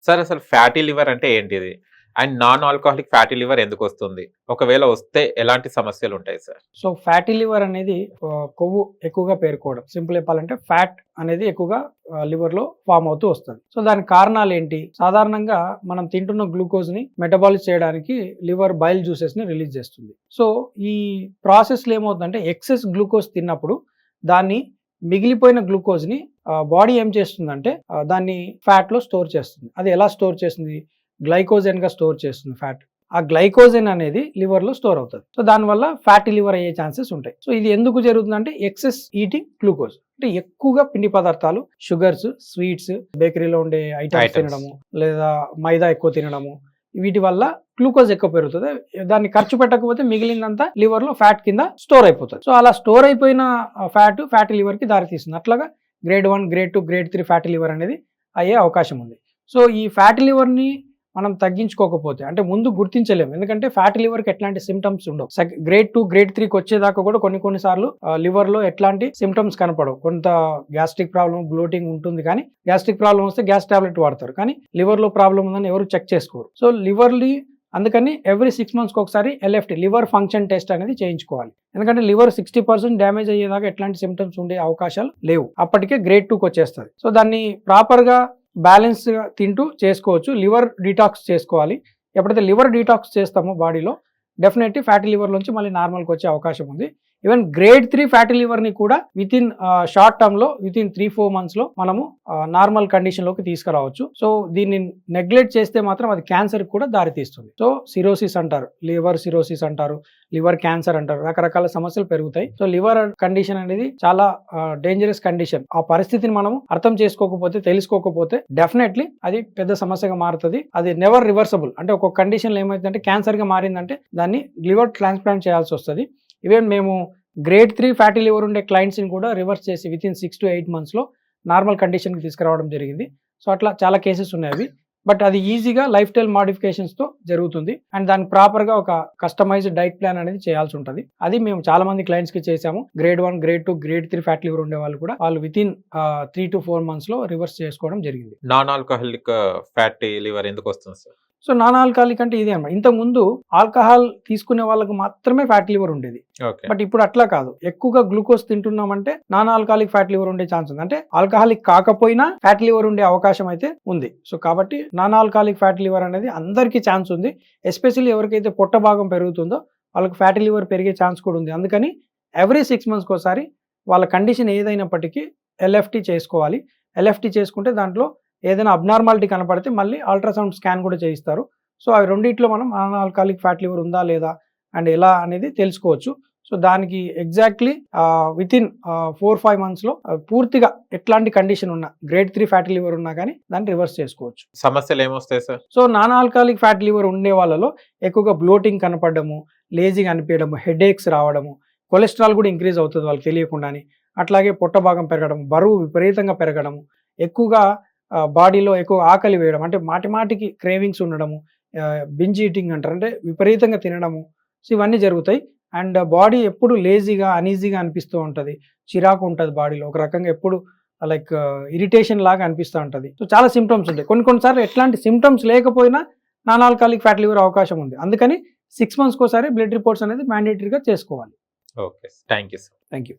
Sir అసలు fatty liver అంటే ఏంటిది? And non alcoholic fatty liver ఎందుకొస్తుంది? ఒకవేళ వస్తే ఎలాంటి సమస్యలుంటాయి సార్? సో ఫ్యాటీ లివర్ అనేది కొవ్వు ఎక్కువగా పేరుకోవడం. సింపుల్ చెప్పాలంటే ఫ్యాట్ అనేది ఎక్కువగా లివర్‌లో ఫార్మ్ అవుతూ వస్తది. సో దానికి కారణాలేంటి? సాధారణంగా మనం తింటున్న గ్లూకోజ్‌ని మెటబాలిజ్ చేయడానికి లివర్ బైల్ జ్యూసెస్‌ని రిలీజ్ చేస్తుంది. సో ఈ ప్రాసెస్‌లో ఏమవుతుందంటే ఎక్సెస్ గ్లూకోజ్ తిన్నప్పుడు దాన్ని మిగిలిపోయిన గ్లూకోజ్‌ని బాడీ ఏం చేస్తుందంటే దాన్ని ఫ్యాట్‌లో స్టోర్ చేస్తుంది. అది ఎలా స్టోర్ చేస్తుంది? గ్లైకోజెన్‌గా స్టోర్ చేస్తుంది ఫ్యాట్. ఆ గ్లైకోజెన్ అనేది లివర్‌లో స్టోర్ అవుతది. సో దానివల్ల ఫ్యాటీ లివర్ అయ్యే ఛాన్సెస్ ఉంటాయి. సో ఇది ఎందుకు జరుగుతుందంటే ఎక్సెస్ ఈటింగ్ గ్లూకోజ్. అంటే ఎక్కువగా పిండి పదార్థాలు, షుగర్స్, స్వీట్స్, బేకరీలో ఉండే ఐటమ్స్ తినడము, లేదా మైదా ఎక్కువ తినడము, వీటి వల్ల గ్లూకోజ్ ఎక్కువ పెరుగుతుంది. దాన్ని ఖర్చు పెట్టకపోతే మిగిలినంతా లివర్‌లో ఫ్యాట్ కింద స్టోర్ అయిపోతుంది. సో అలా స్టోర్ అయిపోయిన ఫ్యాటీ లివర్‌కి దారితీస్తుంది. అట్లాగా grade 1, grade 2, grade 3 fatty liver అనేది అయ్యే అవకాశం ఉంది. సో ఈ ఫ్యాటీ లివర్‌ని మనం తగ్గించుకోకపోతే అంటే ముందు గుర్తించలేము. ఎందుకంటే ఫ్యాటీ లివర్‌కి ఎట్లాంటి సింప్టమ్స్ ఉండవు. గ్రేడ్ 2, గ్రేడ్ 3కి వచ్చేదాకా కూడా కొన్ని సార్లు లివర్‌లో ఎట్లాంటి సింప్టమ్స్ కనపడవు. కొంత గ్యాస్ట్రిక్ ప్రాబ్లమ్, బ్లోటింగ్ ఉంటుంది కానీ గ్యాస్ట్రిక్ ప్రాబ్లమ్ వస్తే గ్యాస్ టాబ్లెట్ వాడతారు. కానీ లివర్‌లో ప్రాబ్లమ్ ఉందని ఎవరు చెక్ చేసుకోరు. సో అందుకని ఎవ్రీ 6 మంత్స్‌కి ఒకసారి ఎల్ఎఫ్టీ లివర్ ఫంక్షన్ టెస్ట్ అనేది చేయించుకోవాలి. ఎందుకంటే లివర్ 60% డ్యామేజ్ అయ్యేదాకా ఎట్లాంటి సింప్టమ్స్ ఉండే అవకాశాలు లేవు. అప్పటికే గ్రేడ్ 2కి వచ్చేస్తుంది. సో దాన్ని ప్రాపర్‌గా బ్యాలెన్స్గా తింటూ చేసుకోవచ్చు. లివర్ డీటాక్స్ చేసుకోవాలి. ఎప్పుడైతే లివర్ డీటాక్స్ చేస్తామో బాడీలో డెఫినెట్లీ ఫ్యాటీ లివర్ నుంచి మళ్ళీ నార్మల్కి వచ్చే అవకాశం ఉంది. ఈవెన్ గ్రేడ్ 3 ఫ్యాటీ లివర్ని కూడా వితిన్ షార్ట్ టర్మ్లో వితిన్ 3-4 మంత్స్లో మనము నార్మల్ కండిషన్లోకి తీసుకురావచ్చు. సో దీన్ని నెగ్లెక్ట్ చేస్తే మాత్రం అది క్యాన్సర్కి కూడా దారితీస్తుంది. సో సిరోసిస్ అంటారు, లివర్ సిరోసిస్ అంటారు, లివర్ క్యాన్సర్ అంటారు, రకరకాల సమస్యలు పెరుగుతాయి. సో లివర్ కండిషన్ అనేది చాలా డేంజరస్ కండిషన్. ఆ పరిస్థితిని మనం అర్థం చేసుకోకపోతే, తెలుసుకోకపోతే డెఫినెట్లీ అది పెద్ద సమస్యగా మారుతుంది. అది నెవర్ రివర్సబుల్. అంటే ఒక కండిషన్లో ఏమైందంటే క్యాన్సర్గా మారిందంటే దాన్ని లివర్ ట్రాన్స్ప్లాంట్ చేయాల్సి వస్తుంది. ఈవెన్ మేము గ్రేడ్ 3 ఫ్యాటీ లివర్ ఉండే క్లయింట్స్ని కూడా రివర్స్ చేసి వితిన్ 6 to 8 మంత్స్లో నార్మల్ కండిషన్కి తీసుకురావడం జరిగింది. సో అట్లా చాలా కేసెస్ ఉన్నాయి అవి. బట్ అది ఈజీగా లైఫ్ స్టైల్ మాడిఫికేషన్స్తో జరుగుతుంది. అండ్ దానికి ప్రాపర్గా ఒక కస్టమైజ్డ్ డైట్ ప్లాన్ అనేది చేయాల్సి ఉంటుంది. అది మేము చాలా మంది క్లయింట్స్కి చేసాము. Grade 1, grade 2, grade 3 fatty liver ఉండే వాళ్ళు కూడా వాళ్ళు వితిన్ 3 to 4 మంత్స్లో రివర్స్ చేసుకోవడం జరిగింది. నాన్ ఆల్కహాలిక్ ఫ్యాటీ లివర్ ఎందుకు వస్తుంది సార్? సో నాన్ ఆల్కహాలిక్ అంటే ఇదే అన్నమాట. ఇంతకుముందు ఆల్కహాల్ తీసుకునే వాళ్ళకు మాత్రమే ఫ్యాటీ లివర్ ఉండేది. బట్ ఇప్పుడు అట్లా కాదు. ఎక్కువగా గ్లూకోజ్ తింటున్నామంటే నాన్ ఆల్కహాలిక్ ఫ్యాటీ లివర్ ఉండే ఛాన్స్ ఉంది. అంటే ఆల్కహాలిక్ కాకపోయినా ఫ్యాటీ లివర్ ఉండే అవకాశం అయితే ఉంది. సో కాబట్టి నాన్ ఆల్కహాలిక్ ఫ్యాటీ లివర్ అనేది అందరికీ ఛాన్స్ ఉంది. ఎస్పెషల్లీ ఎవరికైతే పొట్ట భాగం పెరుగుతుందో వాళ్ళకి ఫ్యాటీ లివర్ పెరిగే ఛాన్స్ కూడా ఉంది. అందుకని ఎవ్రీ 6 మంత్స్కి ఒకసారి వాళ్ళ కండిషన్ ఏదైనప్పటికీ ఎల్ఎఫ్టీ చేసుకోవాలి. ఎల్ఎఫ్టీ చేసుకుంటే దాంట్లో ఏదైనా అబ్నార్మాలిటీ కనపడితే మళ్ళీ అల్ట్రాసౌండ్ స్కాన్ కూడా చేయిస్తారు. సో అవి రెండిట్లో మనం నాన్ ఆల్కహాలిక్ ఫ్యాటీ లివర్ ఉందా లేదా అండ్ ఎలా అనేది తెలుసుకోవచ్చు. సో దానికి ఎగ్జాక్ట్లీ వితిన్ 4-5 మంత్స్లో పూర్తిగా ఎట్లాంటి కండిషన్ ఉన్నా గ్రేడ్ 3 ఫ్యాటీ లివర్ ఉన్నా కానీ దాన్ని రివర్స్ చేసుకోవచ్చు. సమస్యలు ఏమొస్తాయి sir? So non alcoholic fatty liver ఉండే వాళ్ళలో ఎక్కువగా బ్లోటింగ్ కనపడము, లేజీగా అనిపించడము, హెడేక్స్ రావడము, కొలెస్ట్రాల్ కూడా ఇంక్రీజ్ అవుతుంది వాళ్ళకి తెలియకుండానే. అట్లాగే పొట్ట భాగం పెరగడం, బరువు విపరీతంగా పెరగడము, ఎక్కువగా బాడీలో ఎక్కువ ఆకలి వేయడం, అంటే మాటిమాటికి క్రేవింగ్స్ ఉండడము, బింజ్ ఈటింగ్ అంటారు, అంటే విపరీతంగా తినడము. సో ఇవన్నీ జరుగుతాయి. అండ్ బాడీ ఎప్పుడు లేజీగా అనీజీగా అనిపిస్తూ ఉంటుంది, చిరాకు ఉంటుంది బాడీలో, ఒక రకంగా ఎప్పుడు లైక్ ఇరిటేషన్ లాగా అనిపిస్తూ ఉంటుంది. సో చాలా సిమ్టమ్స్ ఉంటాయి. కొన్నిసార్లు ఎట్లాంటి సిమ్టమ్స్ లేకపోయినా నాన్ ఆల్కహాలిక్ ఫ్యాటీ లివర్ అవకాశం ఉంది. అందుకని 6 మంత్స్కి ఒకసారి బ్లడ్ రిపోర్ట్స్ అనేది మ్యాండేటరీగా చేసుకోవాలి. Okay, thank you sir. Thank you.